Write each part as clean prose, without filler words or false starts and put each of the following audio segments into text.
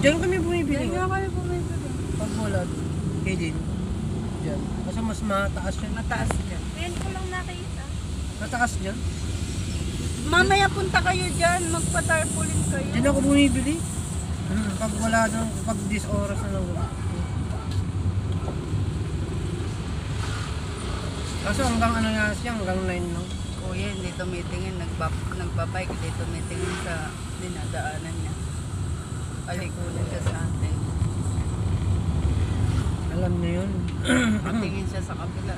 Diyan kami bumibili. Diyan kami bumibili. Pag wala doon. Kaya din. Diyan. Kasi mas mataas yan. Mataas dyan. Ngayon ko lang nakita. Mataas dyan. Mamaya punta kayo dyan. Magpa-tarpaulin kayo. Diyan ako bumibili. Pag wala doon, pag 10 oras na lang. Kaso hanggang ano nga siya, hanggang 9 lang. Kuya, hindi tumitingin. Nagbabike. Hindi tumitingin sa dinadaanan niya. Palikunan siya sa atin. Alam niya yun. Patingin siya sa kabila.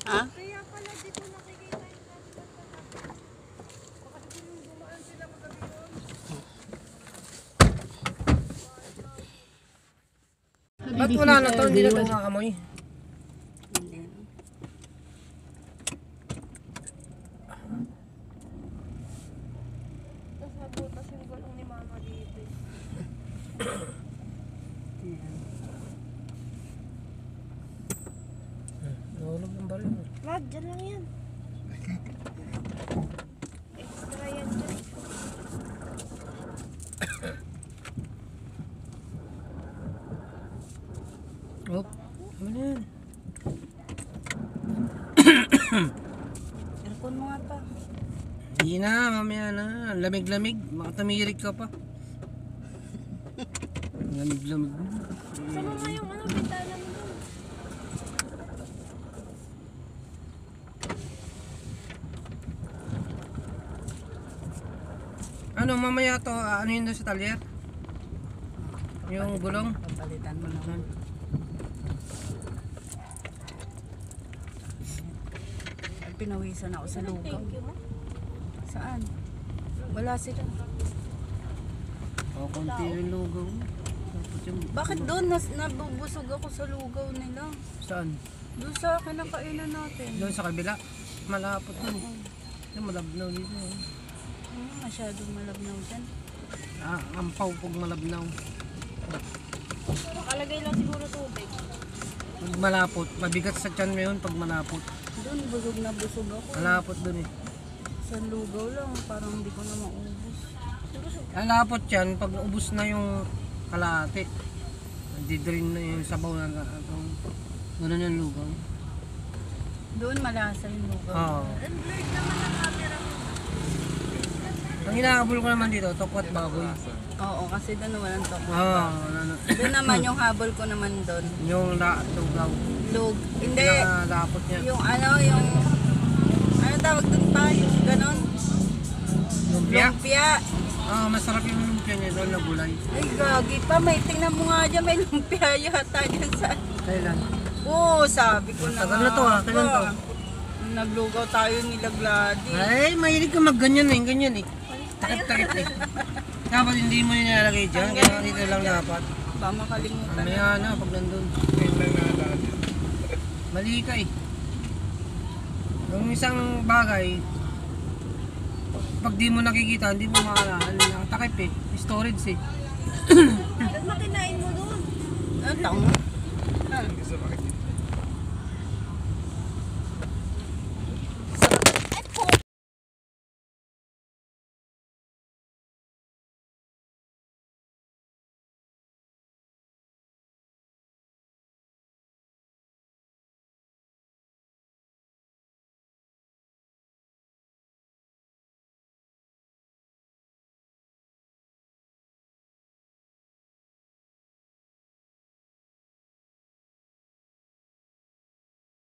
Ha? Kaya pala dito nakikita yung baka dito dumaan sila magabi doon. Ba't wala na to? Hindi na ito makakamoy. Hindi. Tapos nabutas yung gulong ni mama dito. Nahulog ng baril. Lad, dyan lang yan. Extra yan dyan. Oh, ano yan? Aircon mo nga pa. Hindi na, mamaya na. Lamig-lamig. Makatamirik ka pa. Lamig-lamig. Sama nga yung ano, bintana mo doon. Ano, mamaya to, ano yun doon sa talyer? Yung gulong? Papalitan mo naman. Pinawisan ako sa lugaw. Thank you mo. Saan? Wala sila. O, konti yung lugaw. Dapat yung... Bakit doon? Nabubusog ako sa lugaw nila. Saan? Doon sa kinakainan natin. Doon sa kabila. Malapot doon. Yung malabnaw dito. Masyadong malabnaw dyan. Ah, ampaw pag malabnaw. Nakalagay lang siguro tubig. Pag malapot. Mabigat sa tiyan mo yun pag malapot. Doon busog na busog ako. Malapot doon eh. Sa lugaw lang. Parang hindi ko na maubos. Malapot yan pag ubus na yung kalahati. Nadi-drain na yung sabaw na gano'n yung lugaw. Doon malasa yung lugaw. Oo. And blurred naman ang camera mo. Ang hinahabol ko naman dito, tokwat baboy. Oo, kasi doon walang toko. Oo, Doon naman yung habol ko naman doon. yung lugaw. Lug. Hindi. Pinaka-lapot niya. Yung ano tawag doon pa? Yung ganon. Lumpia? Lumpia. Oo, masarap yung lumpia niya doon na gulay. Ay, gagi pa. May tingnan mo nga dyan. May lumpia yata dyan sa... Kailan? Oo, sabi ko na. Tagal na to, ah. Kailan to? Naglugaw tayo nila Gladys. Ay, mahilig ka magganyan eh, ganyan eh. Takip-takip eh. Dapat hindi mo nilalagay dyan, kaya dito lang dapat. Baka makalimutan. Mamaya na, pag nandun. Mali ka eh. Yung isang bagay, pag di mo nakikita, hindi mo makakala. Takip eh, storage eh. Ba't makinain mo doon? Ano tao?